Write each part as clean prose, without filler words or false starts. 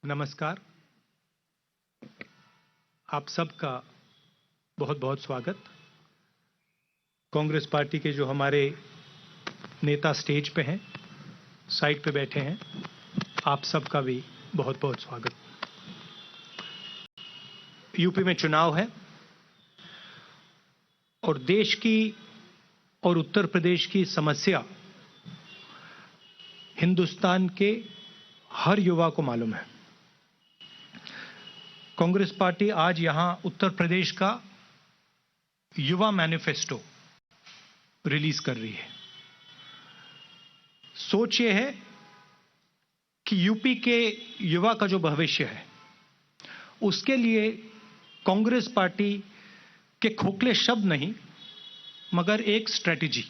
नमस्कार। आप सबका बहुत बहुत स्वागत। कांग्रेस पार्टी के जो हमारे नेता स्टेज पे हैं, साइड पे बैठे हैं, आप सबका भी बहुत बहुत स्वागत। यूपी में चुनाव है और देश की और उत्तर प्रदेश की समस्या हिंदुस्तान के हर युवा को मालूम है। कांग्रेस पार्टी आज यहां उत्तर प्रदेश का युवा मैनिफेस्टो रिलीज कर रही है। सोच ये है कि यूपी के युवा का जो भविष्य है उसके लिए कांग्रेस पार्टी के खोखले शब्द नहीं मगर एक स्ट्रेटजी,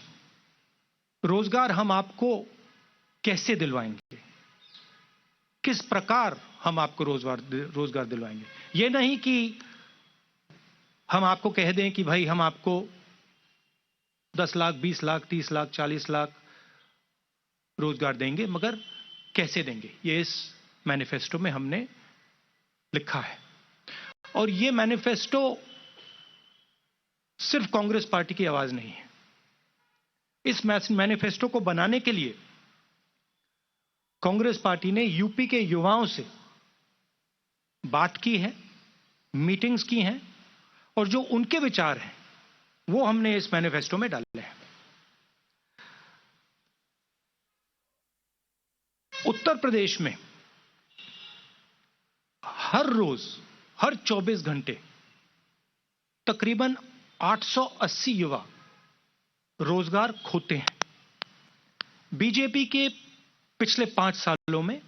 रोजगार हम आपको कैसे दिलवाएंगे, किस प्रकार हम आपको रोजगार दिलवाएंगे। ये नहीं कि हम आपको कह दें कि भाई हम आपको 10 लाख, 20 लाख, 30 लाख, 40 लाख रोजगार देंगे, मगर कैसे देंगे, ये इस मैनिफेस्टो में हमने लिखा है। और ये मैनिफेस्टो सिर्फ कांग्रेस पार्टी की आवाज नहीं है। इस मैनिफेस्टो को बनाने के लिए कांग्रेस पार्टी ने यूपी के युवाओं से बात की है, मीटिंग्स की हैं और जो उनके विचार हैं वो हमने इस मैनिफेस्टो में डाले हैं। उत्तर प्रदेश में हर रोज, हर 24 घंटे तकरीबन 880 युवा रोजगार खोते हैं। बीजेपी के पिछले 5 सालों में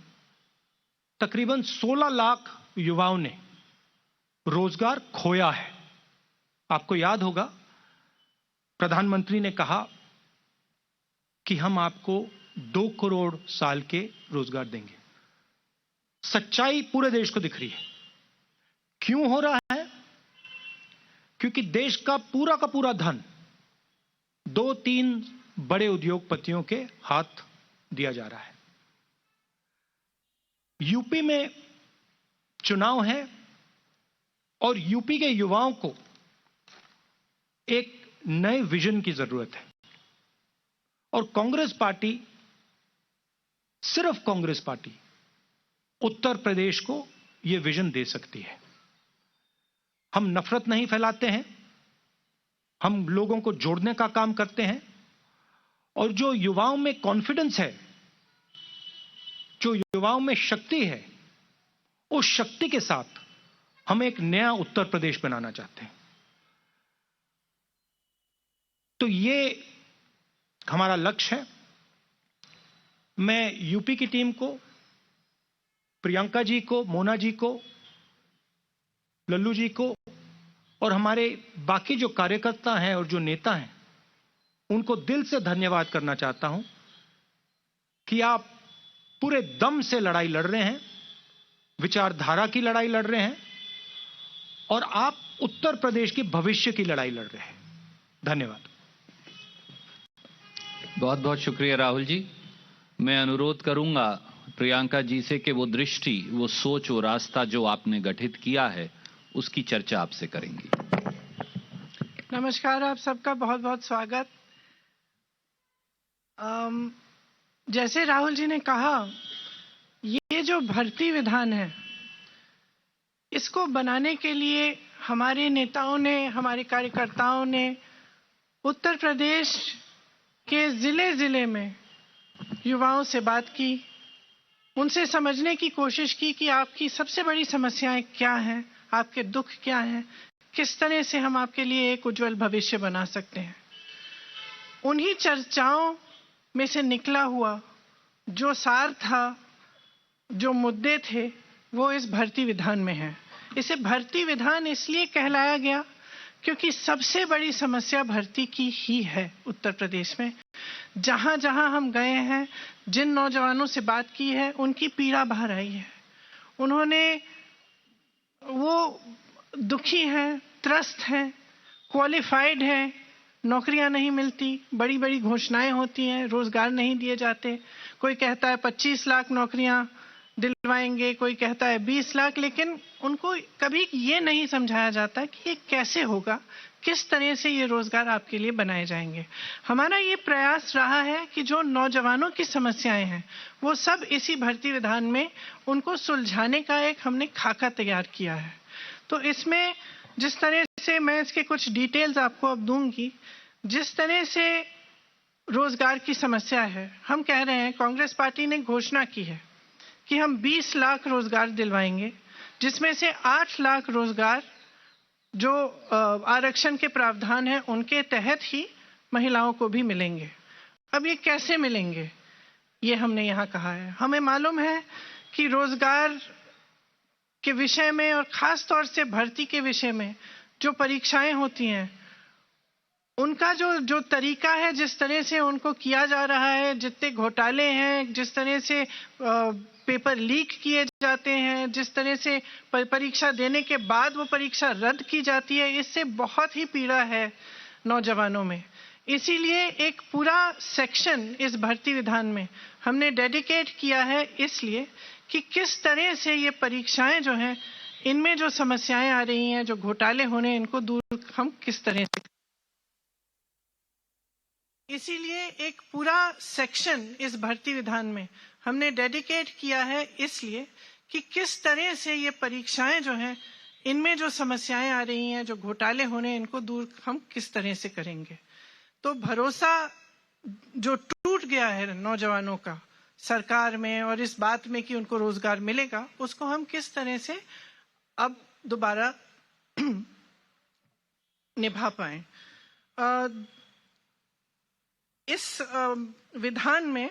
तकरीबन 16 लाख युवाओं ने रोजगार खोया है। आपको याद होगा प्रधानमंत्री ने कहा कि हम आपको 2 करोड़ साल के रोजगार देंगे। सच्चाई पूरे देश को दिख रही है। क्यों हो रहा है? क्योंकि देश का पूरा धन 2-3 बड़े उद्योगपतियों के हाथ दिया जा रहा है। यूपी में चुनाव है और यूपी के युवाओं को एक नए विजन की जरूरत है और कांग्रेस पार्टी, सिर्फ कांग्रेस पार्टी उत्तर प्रदेश को यह विजन दे सकती है। हम नफरत नहीं फैलाते हैं, हम लोगों को जोड़ने का काम करते हैं और जो युवाओं में कॉन्फिडेंस है, जो युवाओं में शक्ति है, उस शक्ति के साथ हम एक नया उत्तर प्रदेश बनाना चाहते हैं। तो ये हमारा लक्ष्य है। मैं यूपी की टीम को, प्रियंका जी को, मोना जी को, लल्लू जी को और हमारे बाकी जो कार्यकर्ता हैं और जो नेता हैं उनको दिल से धन्यवाद करना चाहता हूं कि आप पूरे दम से लड़ाई लड़ रहे हैं, विचारधारा की लड़ाई लड़ रहे हैं और आप उत्तर प्रदेश के भविष्य की लड़ाई लड़ रहे हैं। धन्यवाद। बहुत बहुत शुक्रिया राहुल जी। मैं अनुरोध करूंगा प्रियंका जी से कि वो दृष्टि, वो सोच, वो रास्ता जो आपने गठित किया है उसकी चर्चा आपसे करेंगी। नमस्कार, आप सबका बहुत बहुत स्वागत। जैसे राहुल जी ने कहा, ये जो भर्ती विधान है इसको बनाने के लिए हमारे नेताओं ने, हमारे कार्यकर्ताओं ने उत्तर प्रदेश के जिले में युवाओं से बात की, उनसे समझने की कोशिश की कि आपकी सबसे बड़ी समस्याएं क्या हैं, आपके दुख क्या हैं, किस तरह से हम आपके लिए एक उज्जवल भविष्य बना सकते हैं। उन्हीं चर्चाओं में से निकला हुआ जो सार था, जो मुद्दे थे, वो इस भर्ती विधान में है। इसे भर्ती विधान इसलिए कहलाया गया क्योंकि सबसे बड़ी समस्या भर्ती की ही है उत्तर प्रदेश में। जहां जहां हम गए हैं, जिन नौजवानों से बात की है, उनकी पीड़ा बाहर आई है। वो दुखी हैं, त्रस्त हैं, क्वालिफाइड हैं, नौकरियां नहीं मिलती, बड़ी बड़ी घोषणाएं होती हैं, रोजगार नहीं दिए जाते। कोई कहता है 25 लाख नौकरियां दिलवाएंगे, कोई कहता है 20 लाख, लेकिन उनको कभी ये नहीं समझाया जाता कि ये कैसे होगा, किस तरह से ये रोजगार आपके लिए बनाए जाएंगे। हमारा ये प्रयास रहा है कि जो नौजवानों की समस्याएं हैं वो सब इसी भर्ती विधान में उनको सुलझाने का एक हमने खाका तैयार किया है। तो इसमें जिस तरह से मैं इसके कुछ डिटेल्स आपको अब दूंगी, जिस तरह से रोजगार की समस्या है, हम कह रहे हैं, कांग्रेस पार्टी ने घोषणा की है कि हम 20 लाख रोजगार दिलवाएंगे, जिसमें से 8 लाख रोजगार जो आरक्षण के प्रावधान है उनके तहत ही महिलाओं को भी मिलेंगे। अब ये कैसे मिलेंगे, ये हमने यहाँ कहा है। हमें मालूम है कि रोजगार के विषय में और खास तौर से भर्ती के विषय में जो परीक्षाएं होती हैं, उनका जो तरीका है, जिस तरह से उनको किया जा रहा है, जितने घोटाले हैं, जिस तरह से पेपर लीक किए जाते हैं, जिस तरह से परीक्षा देने के बाद वो परीक्षा रद्द की जाती है, इससे बहुत ही पीड़ा है नौजवानों में। इसीलिए एक पूरा सेक्शन इस भर्ती विधान में हमने डेडिकेट किया है, इसलिए कि किस तरह से ये परीक्षाएं जो हैं, इनमें जो समस्याएं आ रही हैं, जो घोटाले होने, इनको दूर हम किस तरह से, इसीलिए एक पूरा सेक्शन इस भर्ती विधान में हमने डेडिकेट किया है, इसलिए कि किस तरह से ये परीक्षाएं जो हैं, इनमें जो समस्याएं आ रही हैं, जो घोटाले होने, इनको दूर हम किस तरह से करेंगे। तो भरोसा जो टूट गया है नौजवानों का सरकार में और इस बात में कि उनको रोजगार मिलेगा, उसको हम किस तरह से अब दोबारा निभा पाए। इस विधान में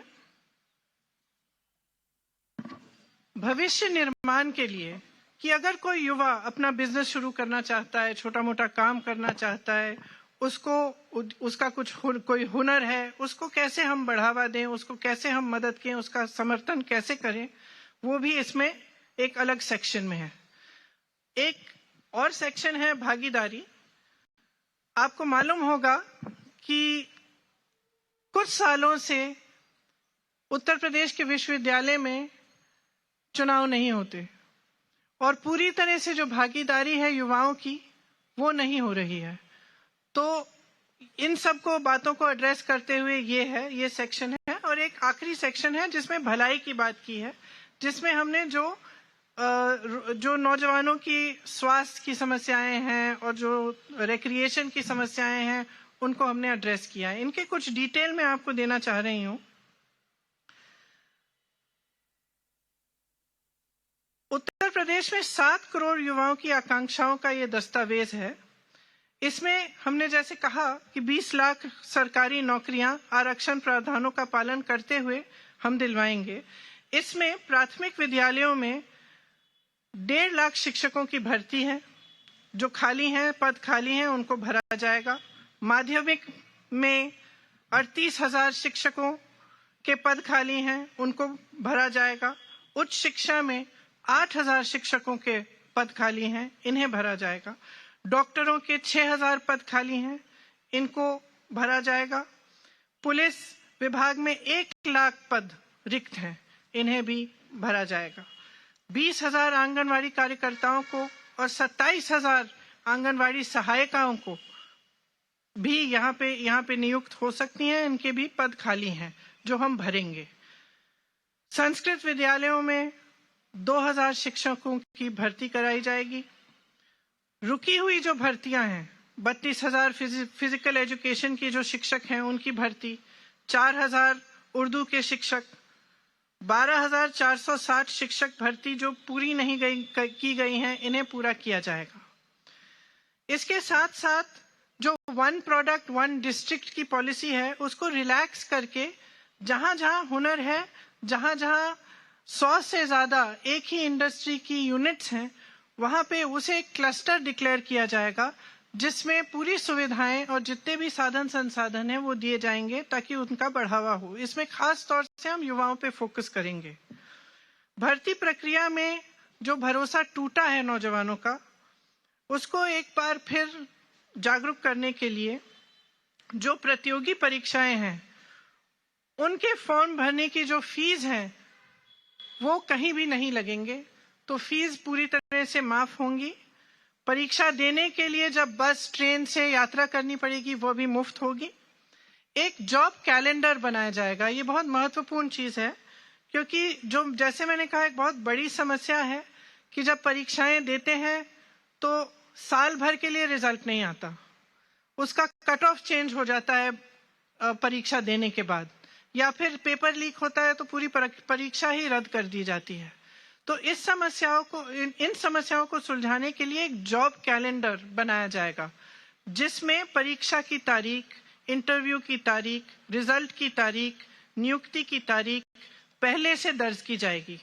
भविष्य निर्माण के लिए कि अगर कोई युवा अपना बिजनेस शुरू करना चाहता है, छोटा मोटा काम करना चाहता है, उसका कोई हुनर है, उसको कैसे हम बढ़ावा दें, उसको कैसे हम मदद करें, उसका समर्थन कैसे करें, वो भी इसमें एक अलग सेक्शन में है। एक और सेक्शन है भागीदारी। आपको मालूम होगा कि कुछ सालों से उत्तर प्रदेश के विश्वविद्यालय में चुनाव नहीं होते और पूरी तरह से जो भागीदारी है युवाओं की, वो नहीं हो रही है। तो इन सब को बातों को एड्रेस करते हुए ये सेक्शन है। और एक आखिरी सेक्शन है जिसमें भलाई की बात की है, जिसमें हमने जो नौजवानों की स्वास्थ्य की समस्याएं हैं और जो रिक्रिएशन की समस्याएं हैं, उनको हमने एड्रेस किया है। इनके कुछ डिटेल मैं आपको देना चाह रही हूं। उत्तर प्रदेश में 7 करोड़ युवाओं की आकांक्षाओं का ये दस्तावेज है। इसमें हमने जैसे कहा कि 20 लाख सरकारी नौकरियां आरक्षण प्रावधानों का पालन करते हुए हम दिलवाएंगे। इसमें प्राथमिक विद्यालयों में 1.5 लाख शिक्षकों की भर्ती है, जो खाली हैं, पद खाली हैं, उनको भरा जाएगा। माध्यमिक में 38,000 शिक्षकों के पद खाली हैं, उनको भरा जाएगा। उच्च शिक्षा में 8,000 शिक्षकों के पद खाली हैं, इन्हें भरा जाएगा। डॉक्टरों के 6,000 पद खाली हैं, इनको भरा जाएगा। पुलिस विभाग में 1 लाख पद रिक्त हैं, इन्हें भी भरा जाएगा। 20,000 आंगनवाड़ी कार्यकर्ताओं को और 27,000 आंगनवाड़ी सहायिकाओं को भी यहाँ पे नियुक्त हो सकती हैं, इनके भी पद खाली हैं जो हम भरेंगे। संस्कृत विद्यालयों में 2,000 शिक्षकों की भर्ती कराई जाएगी। रुकी हुई जो भर्तियां हैं, 32,000 फिजिकल एजुकेशन की जो शिक्षक हैं उनकी भर्ती, 4,000 उर्दू के शिक्षक, 12,460 शिक्षक भर्ती जो पूरी नहीं की गई हैं, इन्हें पूरा किया जाएगा। इसके साथ साथ जो 1 प्रोडक्ट 1 डिस्ट्रिक्ट की पॉलिसी है, उसको रिलैक्स करके जहां जहां हुनर है, जहां जहां 100 से ज्यादा एक ही इंडस्ट्री की यूनिट्स हैं, वहां पे उसे एक क्लस्टर डिक्लेयर किया जाएगा, जिसमें पूरी सुविधाएं और जितने भी साधन संसाधन हैं वो दिए जाएंगे ताकि उनका बढ़ावा हो। इसमें खास तौर से हम युवाओं पे फोकस करेंगे। भर्ती प्रक्रिया में जो भरोसा टूटा है नौजवानों का, उसको एक बार फिर जागरूक करने के लिए जो प्रतियोगी परीक्षाएं हैं, उनके फॉर्म भरने की जो फीस है वो कहीं भी नहीं लगेंगे, तो फीस पूरी तरह से माफ होंगी। परीक्षा देने के लिए जब बस ट्रेन से यात्रा करनी पड़ेगी वो भी मुफ्त होगी। एक जॉब कैलेंडर बनाया जाएगा, ये बहुत महत्वपूर्ण चीज है, क्योंकि जो जैसे मैंने कहा एक बहुत बड़ी समस्या है कि जब परीक्षाएं देते हैं तो साल भर के लिए रिजल्ट नहीं आता, उसका कट ऑफ चेंज हो जाता है परीक्षा देने के बाद, या फिर पेपर लीक होता है तो पूरी परीक्षा ही रद्द कर दी जाती है। तो इन समस्याओं को सुलझाने के लिए एक जॉब कैलेंडर बनाया जाएगा, जिसमें परीक्षा की तारीख, इंटरव्यू की तारीख, रिजल्ट की तारीख, नियुक्ति की तारीख पहले से दर्ज की जाएगी।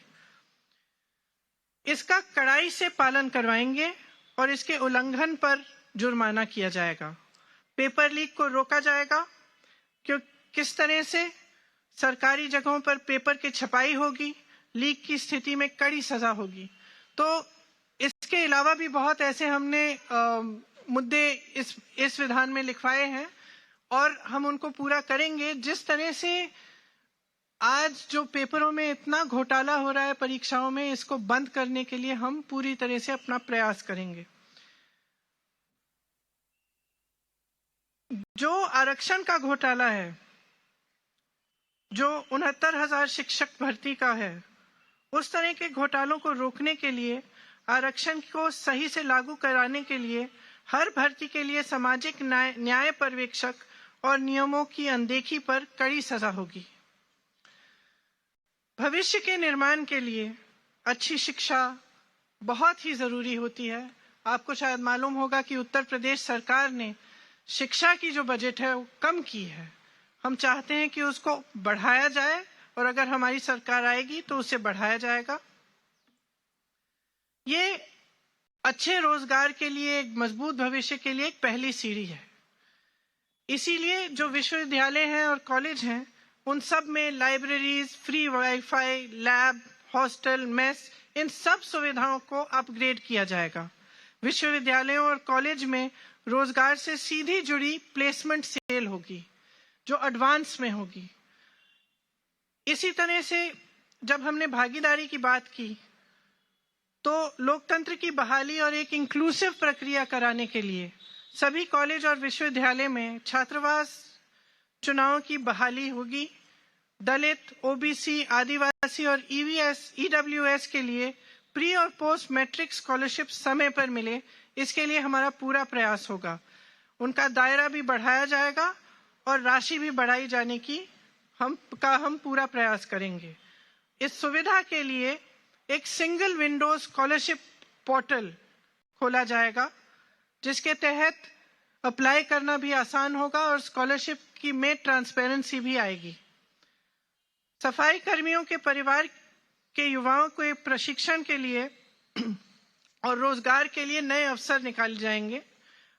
इसका कड़ाई से पालन करवाएंगे और इसके उल्लंघन पर जुर्माना किया जाएगा। पेपर लीक को रोका जाएगा, क्यों किस तरह से सरकारी जगहों पर पेपर की छपाई होगी, लीक की स्थिति में कड़ी सजा होगी। तो इसके अलावा भी बहुत ऐसे हमने मुद्दे इस विधान में लिखवाए हैं और हम उनको पूरा करेंगे। जिस तरह से आज जो पेपरों में इतना घोटाला हो रहा है परीक्षाओं में, इसको बंद करने के लिए हम पूरी तरह से अपना प्रयास करेंगे। जो आरक्षण का घोटाला है, जो 69,000 शिक्षक भर्ती का है, उस तरह के घोटालों को रोकने के लिए, आरक्षण को सही से लागू कराने के लिए हर भर्ती के लिए सामाजिक न्याय पर्यवेक्षक और नियमों की अनदेखी पर कड़ी सजा होगी। भविष्य के निर्माण के लिए अच्छी शिक्षा बहुत ही जरूरी होती है। आपको शायद मालूम होगा कि उत्तर प्रदेश सरकार ने शिक्षा की जो बजट है वो कम की है। हम चाहते हैं कि उसको बढ़ाया जाए और अगर हमारी सरकार आएगी तो उसे बढ़ाया जाएगा। ये अच्छे रोजगार के लिए, एक मजबूत भविष्य के लिए एक पहली सीढ़ी है। इसीलिए जो विश्वविद्यालय हैं और कॉलेज हैं, उन सब में libraries, free wifi, lab, hostel, mess, इन सब सुविधाओं को अपग्रेड किया जाएगा। विश्वविद्यालयों और कॉलेज में रोजगार से सीधी जुड़ी प्लेसमेंट सेल होगी, जो एडवांस में होगी। इसी तरह से जब हमने भागीदारी की बात की, तो लोकतंत्र की बहाली और एक इंक्लूसिव प्रक्रिया कराने के लिए सभी कॉलेज और विश्वविद्यालय में छात्रावास चुनाव की बहाली होगी। दलित, ओबीसी, आदिवासी और ईडब्ल्यूएस के लिए प्री और पोस्ट मैट्रिक स्कॉलरशिप समय पर मिले, इसके लिए हमारा पूरा प्रयास होगा। उनका दायरा भी बढ़ाया जाएगा और राशि भी बढ़ाई जाने की हम पूरा प्रयास करेंगे। इस सुविधा के लिए एक सिंगल विंडो स्कॉलरशिप पोर्टल खोला जाएगा, जिसके तहत अप्लाई करना भी आसान होगा और स्कॉलरशिप की में ट्रांसपेरेंसी भी आएगी। सफाई कर्मियों के परिवार के युवाओं को प्रशिक्षण के लिए और रोजगार के लिए नए अवसर निकाले जाएंगे।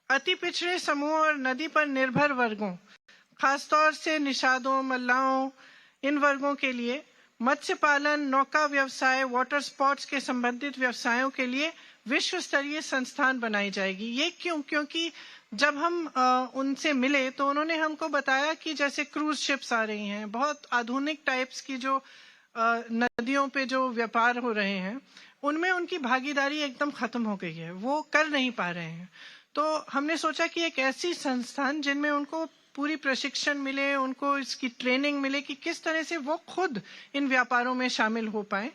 अति पिछड़े समूह और नदी पर निर्भर वर्गों, खासतौर से निषादों, मल्लाहों, इन वर्गों के लिए मत्स्य पालन, नौका व्यवसाय, वाटर स्पोर्ट्स के संबंधित व्यवसायों के लिए विश्व स्तरीय संस्थान बनाई जाएगी। ये क्यों? क्योंकि जब हम उनसे मिले तो उन्होंने हमको बताया कि जैसे क्रूज शिप्स आ रही हैं, बहुत आधुनिक टाइप्स की जो नदियों पे जो व्यापार हो रहे हैं, उनमें उनकी भागीदारी एकदम खत्म हो गई है, वो कर नहीं पा रहे हैं। तो हमने सोचा कि एक ऐसी संस्थान जिनमें उनको पूरी प्रशिक्षण मिले, उनको इसकी ट्रेनिंग मिले कि किस तरह से वो खुद इन व्यापारों में शामिल हो पाए,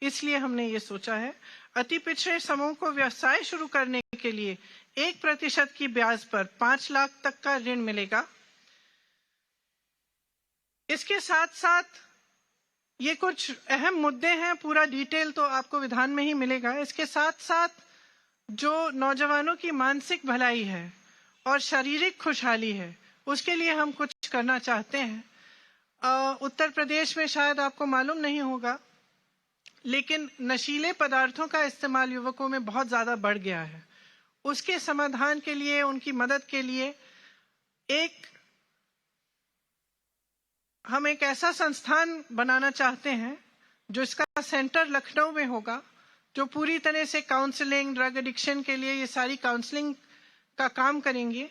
इसलिए हमने ये सोचा है। अति पिछड़े समूह को व्यवसाय शुरू करने के लिए 1% की ब्याज पर 5 लाख तक का ऋण मिलेगा। इसके साथ साथ ये कुछ अहम मुद्दे हैं, पूरा डिटेल तो आपको विधान में ही मिलेगा। इसके साथ साथ जो नौजवानों की मानसिक भलाई है और शारीरिक खुशहाली है, उसके लिए हम कुछ करना चाहते हैं। उत्तर प्रदेश में शायद आपको मालूम नहीं होगा, लेकिन नशीले पदार्थों का इस्तेमाल युवकों में बहुत ज्यादा बढ़ गया है। उसके समाधान के लिए, उनकी मदद के लिए हम एक ऐसा संस्थान बनाना चाहते हैं जो इसका सेंटर लखनऊ में होगा, जो पूरी तरह से काउंसलिंग, ड्रग एडिक्शन के लिए ये सारी काउंसलिंग का काम करेंगे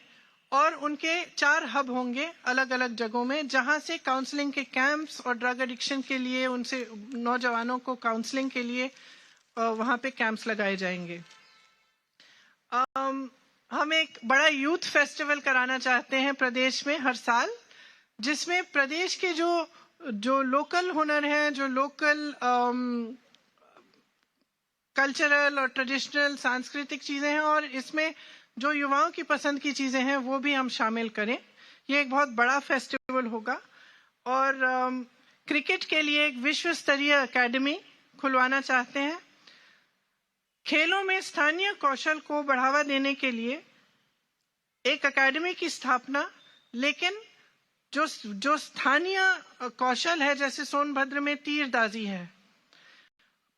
और उनके 4 हब होंगे अलग अलग जगहों में, जहां से काउंसलिंग के कैंप्स और ड्रग एडिक्शन के लिए उनसे नौजवानों को काउंसलिंग के लिए वहां पे कैंप्स लगाए जाएंगे। हम एक बड़ा यूथ फेस्टिवल कराना चाहते हैं प्रदेश में हर साल, जिसमें प्रदेश के जो लोकल हुनर हैं, जो लोकल कल्चरल और ट्रेडिशनल सांस्कृतिक चीजें हैं, और इसमें जो युवाओं की पसंद की चीजें हैं वो भी हम शामिल करें। ये एक बहुत बड़ा फेस्टिवल होगा। और क्रिकेट के लिए एक विश्व स्तरीय एकेडमी खुलवाना चाहते हैं। खेलों में स्थानीय कौशल को बढ़ावा देने के लिए एक एकेडमी की स्थापना, लेकिन जो स्थानीय कौशल है, जैसे सोनभद्र में तीरंदाजी है,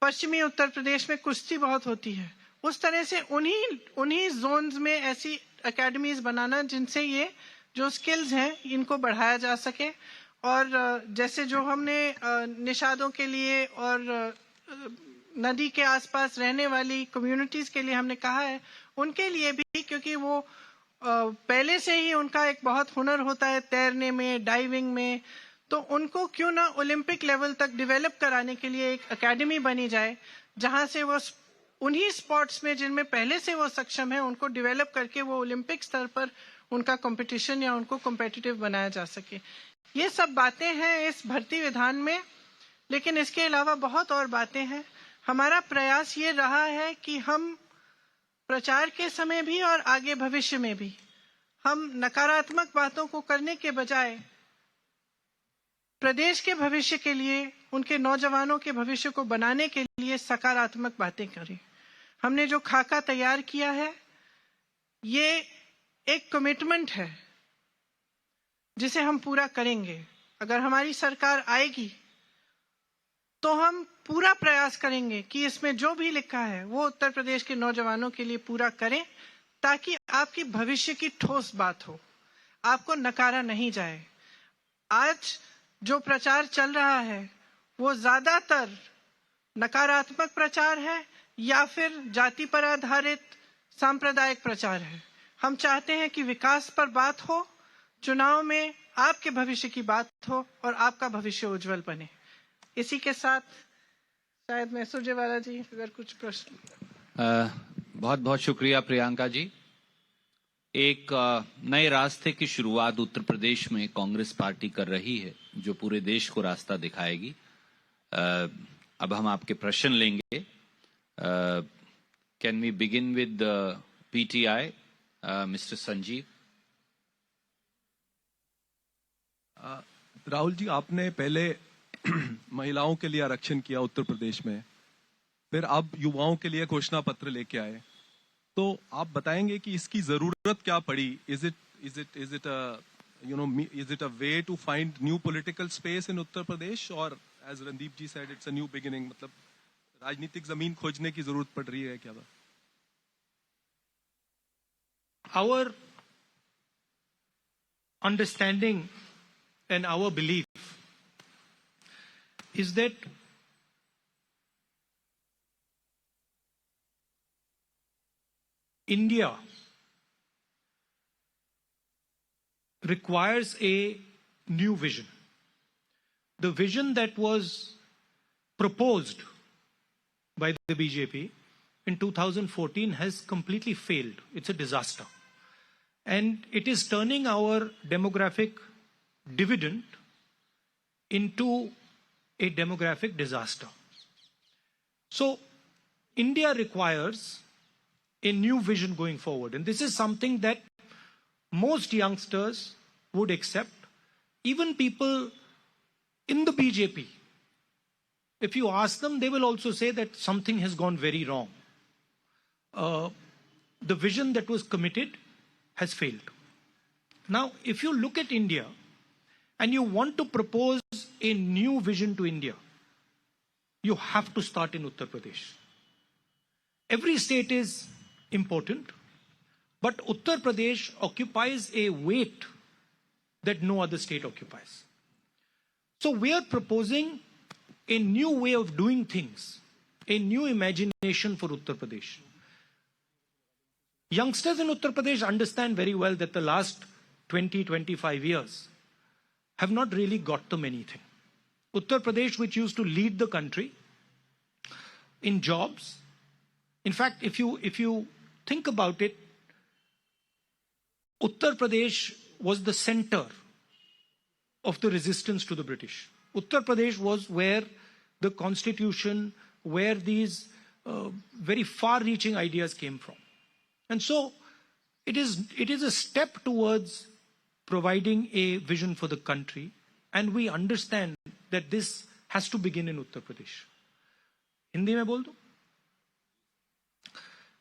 पश्चिमी उत्तर प्रदेश में कुश्ती बहुत होती है, उस तरह से उन्हीं जोन्स में ऐसी एकेडमीज बनाना जिनसे ये जो स्किल्स हैं इनको बढ़ाया जा सके। और जैसे जो हमने निषादों के लिए और नदी के आसपास रहने वाली कम्युनिटीज के लिए हमने कहा है, उनके लिए भी, क्योंकि वो पहले से ही उनका एक बहुत हुनर होता है तैरने में, डाइविंग में, तो उनको क्यों ना ओलंपिक लेवल तक डेवलप कराने के लिए एक एकेडमी बनी जाए, जहां से वो उन्हीं स्पोर्ट्स में जिनमें पहले से वो सक्षम है उनको डेवलप करके वो ओलंपिक स्तर पर उनका कंपटीशन या उनको कॉम्पिटिटिव बनाया जा सके। ये सब बातें हैं इस भर्ती विधान में, लेकिन इसके अलावा बहुत और बातें हैं। हमारा प्रयास ये रहा है कि हम प्रचार के समय भी और आगे भविष्य में भी हम नकारात्मक बातों को करने के बजाय प्रदेश के भविष्य के लिए, उनके नौजवानों के भविष्य को बनाने के लिए सकारात्मक बातें करें। हमने जो खाका तैयार किया है ये एक कमिटमेंट है जिसे हम पूरा करेंगे। अगर हमारी सरकार आएगी तो हम पूरा प्रयास करेंगे कि इसमें जो भी लिखा है वो उत्तर प्रदेश के नौजवानों के लिए पूरा करें, ताकि आपकी भविष्य की ठोस बात हो, आपको नकारा नहीं जाए। आज जो प्रचार चल रहा है वो ज्यादातर नकारात्मक प्रचार है या फिर जाति पर आधारित सांप्रदायिक प्रचार है। हम चाहते हैं कि विकास पर बात हो, चुनाव में आपके भविष्य की बात हो और आपका भविष्य उज्जवल बने। इसी के साथ शायद मैं सुरजेवाला जी अगर कुछ प्रश्न। बहुत बहुत शुक्रिया प्रियंका जी। एक नए रास्ते की शुरुआत उत्तर प्रदेश में कांग्रेस पार्टी कर रही है, जो पूरे देश को रास्ता दिखाएगी। अब हम आपके प्रश्न लेंगे। Can we begin with PTI, mister Sanjeev. Rahul ji, आपने पहले महिलाओं के लिए आरक्षण किया उत्तर प्रदेश में, फिर अब युवाओं के लिए घोषणा पत्र लेके आए, तो आप बताएंगे कि इसकी जरूरत क्या पड़ी? Is it a way to find new political space in Uttar Pradesh, और as Randeep ji said it's a new beginning, मतलब राजनीतिक जमीन खोजने की जरूरत पड़ रही है क्या? Our understanding and our belief is that India requires a new vision. The vision that was proposed by the BJP in 2014 has completely failed. It's a disaster. And it is turning our demographic dividend into a demographic disaster. So India requires a new vision going forward. And this is something that most youngsters would accept. Even people in the BJP, if you ask them, they will also say that something has gone very wrong. The vision that was committed has failed. Now, if you look at India and you want to propose a new vision to India, you have to start in Uttar Pradesh. Every state is important, but Uttar Pradesh occupies a weight that no other state occupies. So we are proposing a new way of doing things, a new imagination for Uttar Pradesh. Youngsters in Uttar Pradesh understand very well that the last 20-25 years have not really got them anything. Uttar Pradesh, which used to lead the country in jobs, in fact, if you think about it, Uttar Pradesh was the center of the resistance to the British. Uttar Pradesh was where the constitution, where these very far-reaching ideas came from. And so it is a step towards providing a vision for the country, and we understand that this has to begin in Uttar Pradesh. Hindi में बोल दूं?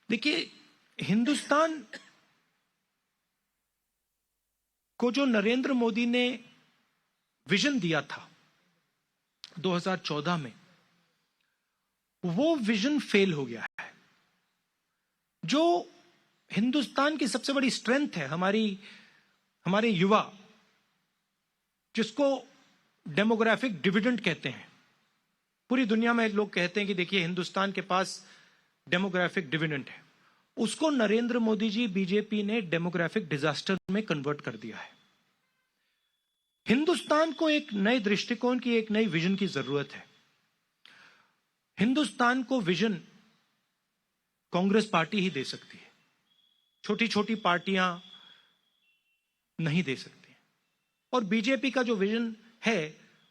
देखिए, हिंदुस्तान को जो नरेंद्र मोदी ने vision दिया था 2014 में, वो विजन फेल हो गया है. जो हिंदुस्तान की सबसे बड़ी स्ट्रेंथ है, हमारे युवा, जिसको डेमोग्राफिक डिविडेंड कहते हैं. पूरी दुनिया में लोग कहते हैं कि देखिए हिंदुस्तान के पास डेमोग्राफिक डिविडेंड है. उसको नरेंद्र मोदी जी, बीजेपी ने डेमोग्राफिक डिजास्टर में कन्वर्ट कर दिया है. हिंदुस्तान को एक नए दृष्टिकोण की, एक नई विजन की जरूरत है. हिंदुस्तान को विजन कांग्रेस पार्टी ही दे सकती है. छोटी छोटी पार्टियां नहीं दे सकती. और बीजेपी का जो विजन है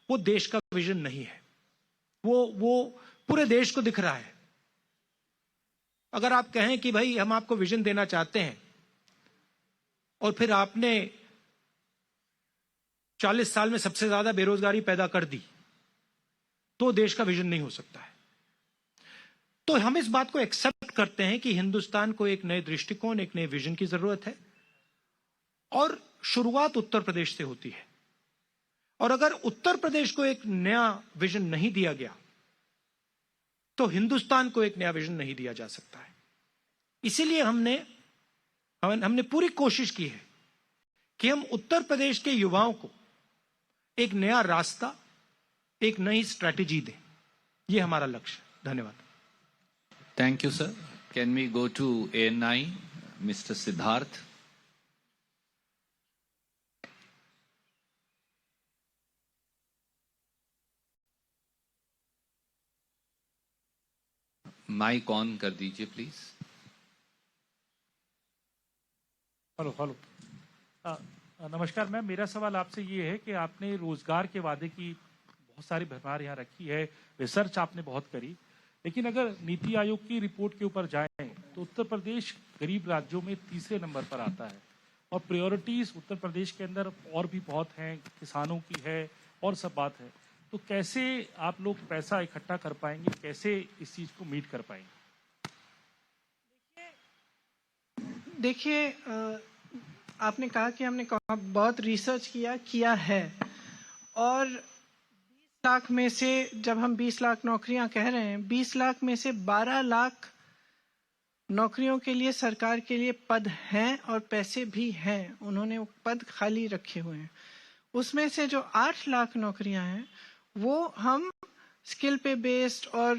वो देश का विजन नहीं है. वो पूरे देश को दिख रहा है. अगर आप कहें कि भाई हम आपको विजन देना चाहते हैं और फिर आपने 40 साल में सबसे ज्यादा बेरोजगारी पैदा कर दी, तो देश का विजन नहीं हो सकता है. तो हम इस बात को एक्सेप्ट करते हैं कि हिंदुस्तान को एक नए दृष्टिकोण, एक नए विजन की जरूरत है, और शुरुआत उत्तर प्रदेश से होती है. और अगर उत्तर प्रदेश को एक नया विजन नहीं दिया गया, तो हिंदुस्तान को एक नया विजन नहीं दिया जा सकता है. इसीलिए हमने पूरी कोशिश की है कि हम उत्तर प्रदेश के युवाओं को एक नया रास्ता, एक नई स्ट्रैटेजी दें. ये हमारा लक्ष्य. धन्यवाद. Thank you, sir. Can we go to ANI, Mr. Siddharth? Mike on कर दीजिए प्लीज. हेलो. नमस्कार मैम, मेरा सवाल आपसे ये है कि आपने रोजगार के वादे की बहुत सारी भरमार यहाँ रखी है, रिसर्च आपने बहुत करी, लेकिन अगर नीति आयोग की रिपोर्ट के ऊपर जाएं तो उत्तर प्रदेश गरीब राज्यों में तीसरे नंबर पर आता है. और प्रायोरिटीज उत्तर प्रदेश के अंदर और भी बहुत हैं, किसानों की है और सब बात है. तो कैसे आप लोग पैसा इकट्ठा कर पाएंगे, कैसे इस चीज को मीट कर पाएंगे? देखिए, आपने कहा कि हमने बहुत रिसर्च किया है, और 20 लाख में से, जब हम 20 लाख नौकरियां कह रहे हैं, 20 लाख में से 12 लाख नौकरियों के लिए सरकार के लिए पद हैं और पैसे भी हैं. उन्होंने वो पद खाली रखे हुए हैं. उसमें से जो 8 लाख नौकरियां हैं वो हम स्किल पे बेस्ड और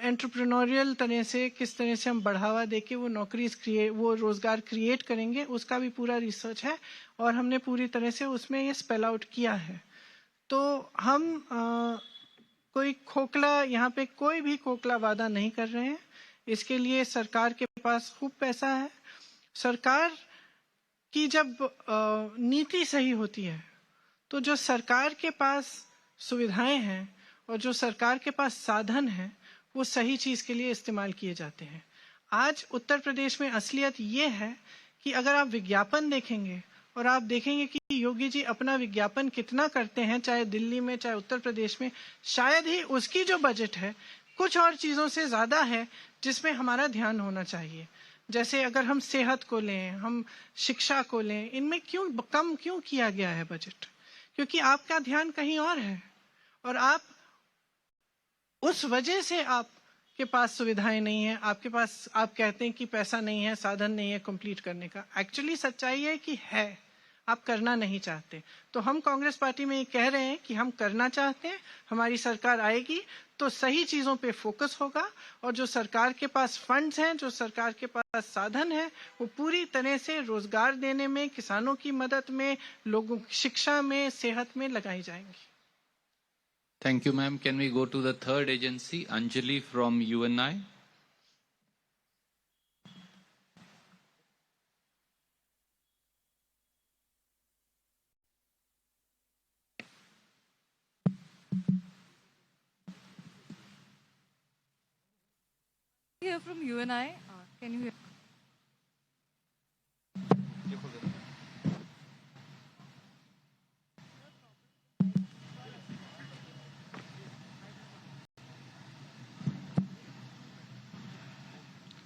एंटरप्रेन्योरियल तरह से, किस तरह से हम बढ़ावा देके वो रोजगार क्रिएट करेंगे, उसका भी पूरा रिसर्च है और हमने पूरी तरह से उसमें ये स्पेल आउट किया है. तो हम कोई खोखला, यहाँ पे कोई भी खोखला वादा नहीं कर रहे हैं. इसके लिए सरकार के पास खूब पैसा है. सरकार की जब नीति सही होती है, तो जो सरकार के पास सुविधाएं हैं और जो सरकार के पास साधन हैं, वो सही चीज के लिए इस्तेमाल किए जाते हैं. आज उत्तर प्रदेश में असलियत ये है कि अगर आप विज्ञापन देखेंगे और आप देखेंगे कि योगी जी अपना विज्ञापन कितना करते हैं, चाहे दिल्ली में चाहे उत्तर प्रदेश में, शायद ही उसकी जो बजट है कुछ और चीजों से ज्यादा है जिसमें हमारा ध्यान होना चाहिए. जैसे अगर हम सेहत को लें, हम शिक्षा को लें, इनमें कम क्यों किया गया है बजट? क्योंकि आपका ध्यान कहीं और है और आप उस वजह से आपके पास सुविधाएं नहीं है, आपके पास, आप कहते हैं कि पैसा नहीं है, साधन नहीं है कंप्लीट करने का. एक्चुअली सच्चाई है कि है, आप करना नहीं चाहते। तो हम कांग्रेस पार्टी में ये कह रहे हैं कि हम करना चाहते हैं, हमारी सरकार आएगी तो सही चीजों पे फोकस होगा, और जो सरकार के पास फंड्स हैं, जो सरकार के पास साधन है, वो पूरी तरह से रोजगार देने में, किसानों की मदद में, लोगों की शिक्षा में, सेहत में लगाई जाएंगी। Thank you, ma'am. Can we go to the third agency, Anjali from UNI? Here from UNI. Can you hear?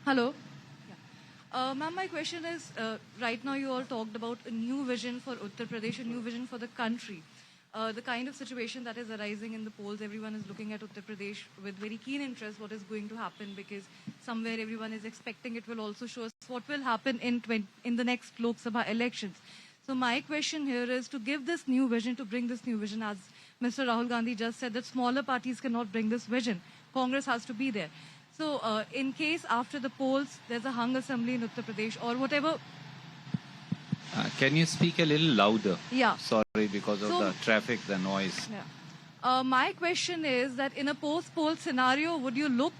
Hello. Ma'am, my question is, right now you all talked about a new vision for Uttar Pradesh, a new vision for the country. The kind of situation that is arising in the polls, everyone is looking at Uttar Pradesh with very keen interest what is going to happen, because somewhere everyone is expecting it will also show us what will happen in the next Lok Sabha elections. So my question here is to give this new vision, to bring this new vision, as Mr. Rahul Gandhi just said, that smaller parties cannot bring this vision. Congress has to be there. So in case after the polls there's a hung assembly in Uttar Pradesh or whatever. Can you speak a little louder? Yeah. Sorry, because of the traffic, the noise. Yeah. My question is that in a post-poll scenario, would you look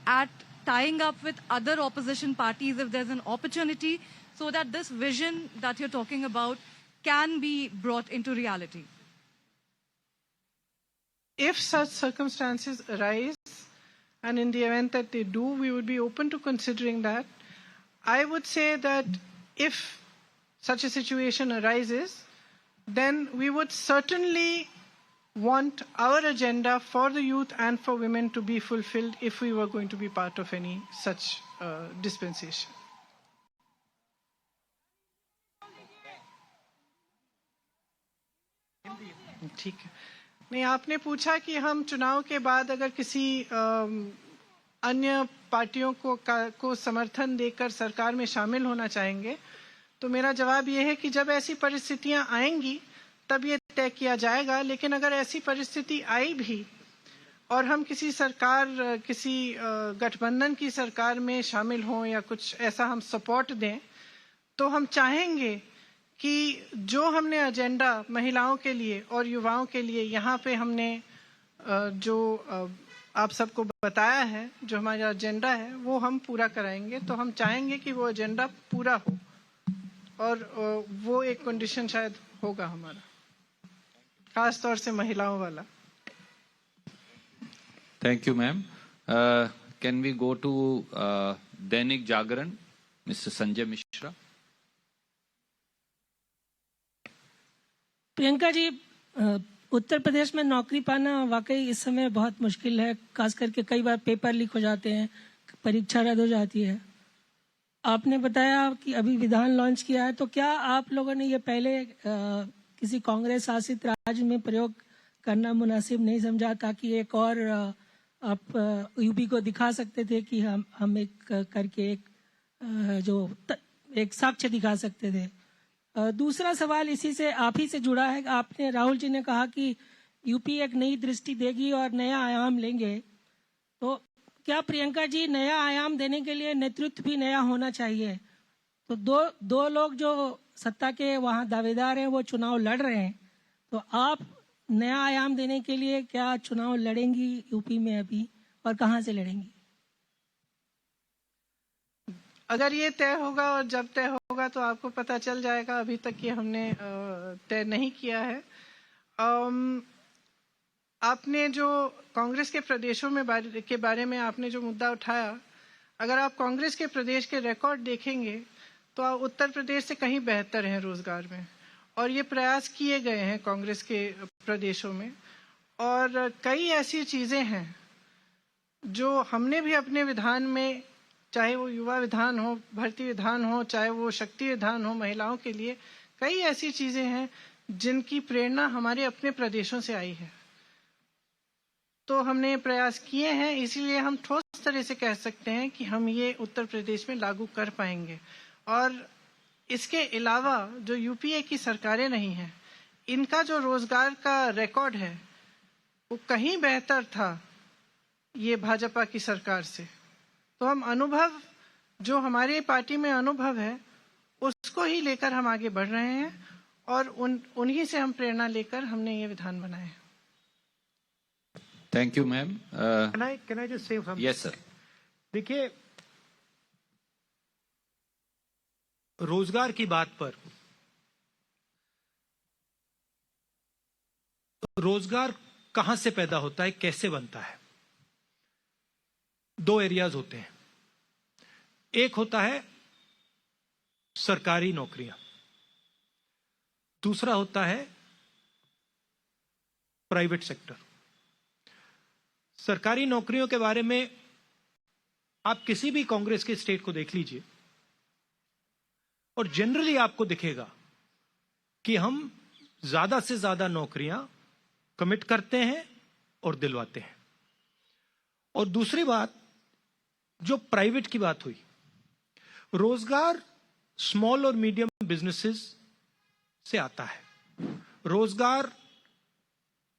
at tying up with other opposition parties if there's an opportunity, so that this vision that you're talking about can be brought into reality? If such circumstances arise, and in the event that they do, we would be open to considering that. I would say that if such a situation arises, then we would certainly want our agenda for the youth and for women to be fulfilled if we were going to be part of any such dispensation. ठीक है। नहीं, आपने पूछा कि हम चुनाव के बाद अगर किसी अन्य पार्टियों को समर्थन देकर सरकार में शामिल होना चाहेंगे, तो मेरा जवाब ये है कि जब ऐसी परिस्थितियां आएंगी तब ये तय किया जाएगा। लेकिन अगर ऐसी परिस्थिति आई भी और हम किसी गठबंधन की सरकार में शामिल हों या कुछ ऐसा हम सपोर्ट दें, तो हम चाहेंगे कि जो हमने एजेंडा महिलाओं के लिए और युवाओं के लिए यहाँ पे हमने जो आप सबको बताया है, जो हमारा एजेंडा है, वो हम पूरा कराएंगे। तो हम चाहेंगे कि वो एजेंडा पूरा हो, और वो एक कंडीशन शायद होगा हमारा, खास तौर से महिलाओं वाला। Thank you, ma'am. Can we go to Dainik Jagran, Mr. Sanjay Mishra? Priyanka ji, Uttar Pradesh में नौकरी पाना वाकई इस समय बहुत मुश्किल है, खास करके कई बार पेपर लीक हो जाते हैं, परीक्षा रद्द हो जाती है। आपने बताया कि अभी विधान लॉन्च किया है, तो क्या आप लोगों ने ये पहले किसी कांग्रेस शासित राज्य में प्रयोग करना मुनासिब नहीं समझा, ताकि एक और आप यूपी को दिखा सकते थे कि हम एक करके एक साक्ष्य दिखा सकते थे। दूसरा सवाल इसी से आप ही से जुड़ा है। आपने, राहुल जी ने कहा कि यूपी एक नई दृष्टि देगी और नया आयाम लेंगे, तो क्या प्रियंका जी, नया आयाम देने के लिए नेतृत्व भी नया होना चाहिए? तो दो लोग जो सत्ता के वहाँ दावेदार हैं वो चुनाव लड़ रहे हैं, तो आप नया आयाम देने के लिए क्या चुनाव लड़ेंगी यूपी में अभी, और कहाँ से लड़ेंगी? अगर ये तय होगा और जब तय होगा तो आपको पता चल जाएगा। अभी तक ये हमने तय नहीं किया है। आपने जो कांग्रेस के प्रदेशों में के बारे में आपने जो मुद्दा उठाया, अगर आप कांग्रेस के प्रदेश के रिकॉर्ड देखेंगे तो आप उत्तर प्रदेश से कहीं बेहतर हैं रोजगार में, और ये प्रयास किए गए हैं कांग्रेस के प्रदेशों में। और कई ऐसी चीजें हैं जो हमने भी अपने विधान में, चाहे वो युवा विधान हो, भर्ती विधान हो, चाहे वो शक्ति विधान हो महिलाओं के लिए, कई ऐसी चीजें हैं जिनकी प्रेरणा हमारे अपने प्रदेशों से आई है। तो हमने प्रयास किए हैं, इसीलिए हम ठोस तरह से कह सकते हैं कि हम ये उत्तर प्रदेश में लागू कर पाएंगे। और इसके अलावा जो यूपीए की सरकारें नहीं हैं, इनका जो रोजगार का रिकॉर्ड है वो कहीं बेहतर था ये भाजपा की सरकार से। तो हम अनुभव, जो हमारी पार्टी में अनुभव है, उसको ही लेकर हम आगे बढ़ रहे हैं और उन्हीं से हम प्रेरणा लेकर हमने ये विधान बनाए हैं। Thank you ma'am. Can I just say something? Yes sir. देखिए, रोजगार की बात पर, रोजगार कहां से पैदा होता है, कैसे बनता है? दो एरियाज होते हैं। एक होता है सरकारी नौकरियां, दूसरा होता है प्राइवेट सेक्टर। सरकारी नौकरियों के बारे में आप किसी भी कांग्रेस के स्टेट को देख लीजिए और जनरली आपको दिखेगा कि हम ज्यादा से ज्यादा नौकरियां कमिट करते हैं और दिलवाते हैं। और दूसरी बात, जो प्राइवेट की बात हुई, रोजगार स्मॉल और मीडियम बिजनेसेस से आता है, रोजगार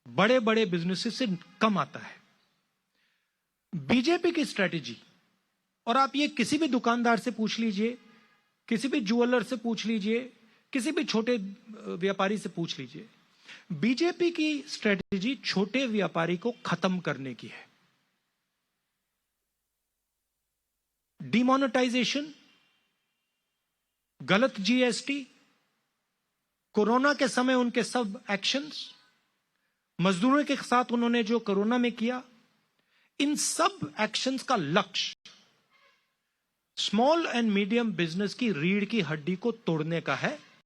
बड़े बड़े बिजनेसेस से कम आता है। बीजेपी की स्ट्रेटेजी, और आप ये किसी भी दुकानदार से पूछ लीजिए, किसी भी ज्वेलर से पूछ लीजिए, किसी भी छोटे व्यापारी से पूछ लीजिए, बीजेपी की स्ट्रेटेजी छोटे व्यापारी को खत्म करने की है। डिमोनेटाइजेशन, गलत जीएसटी, कोरोना के समय उनके सब एक्शंस, मजदूरों के साथ उन्होंने जो कोरोना में किया, इन सब एक्शंस का लक्ष्य स्मॉल एंड मीडियम बिजनेस की रीढ़ की हड्डी को तोड़ने का है।